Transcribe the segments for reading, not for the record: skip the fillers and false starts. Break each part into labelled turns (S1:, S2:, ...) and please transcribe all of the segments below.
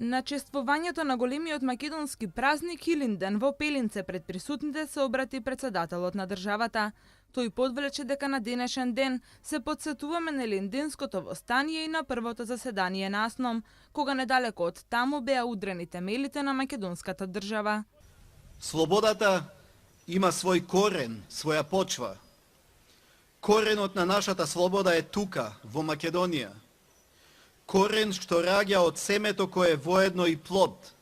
S1: На чествувањето на големиот македонски празник Илинден во Пелинце пред присутните се обрати председателот на државата. Тој подвлече дека на денешен ден се потсетуваме на Илинденското востание и на првото заседание на АСНОМ, кога недалеко од таму беа удрени темелите на македонската држава.
S2: Слободата има свој корен, своја почва. Коренот на нашата слобода е тука, во Македонија. Корен што раѓа од семето кое е воедно и плод.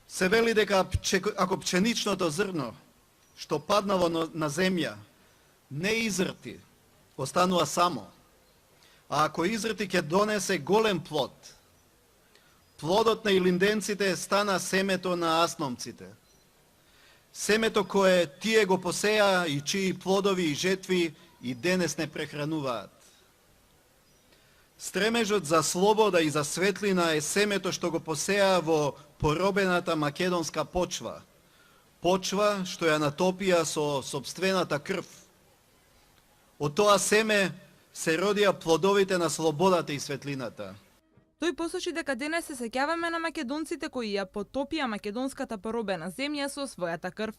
S2: Се вели дека ако пченичното зрно што паднало на земја не изрти, останува само. А ако изрти ќе донесе голем плод. Плодот на илинденците стана семето на асномците. Семето кое тие го посеа и чии плодови и жетви и денес не прехрануваат. Стремежот за слобода и за светлина е семето што го посеа во поробената македонска почва. Почва што ја натопија со сопствената крв. Од тоа семе се родија плодовите на слободата и светлината.
S1: Тој посочи дека денес се сеќаваме на македонците кои ја потопија македонската поробена земја со својата крв.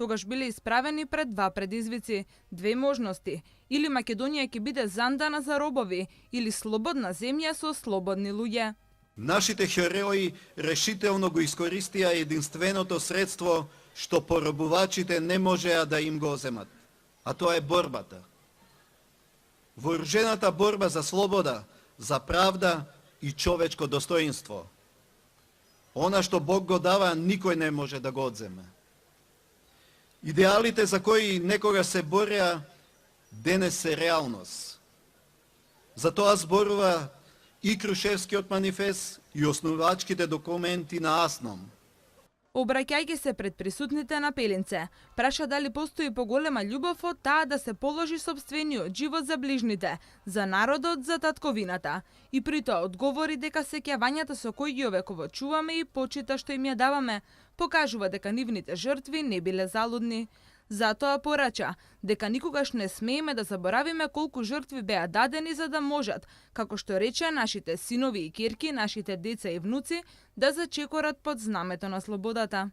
S1: Тогаш биле исправени пред два предизвици, две можности. Или Македонија ќе биде зандана за робови, или слободна земја со слободни луѓе.
S2: Нашите херои решително го искористија единственото средство што поробувачите не можеа да им го земат, а тоа е борбата. Вооружената борба за слобода, за правда и човечко достоинство. Она што Бог го дава, никој не може да го одземе. Идеалите за кои некога се бореа, денес се реалност. За тоа зборува и Крушевскиот манифест и основачките документи на АСНОМ.
S1: Обраќајќи се пред присутните на Пелинце, праша дали постои поголема љубов од таа да се положи сопствениот живот за ближните, за народот, за татковината. И при тоа одговори дека сеќавањата со кои ги овековочуваме и почита што им ја даваме, покажува дека нивните жртви не биле залудни. Затоа порача дека никогаш не смееме да заборавиме колку жртви беа дадени за да можат, како што рече, нашите синови и ќерки, нашите деца и внуци да зачекорат под знамето на слободата.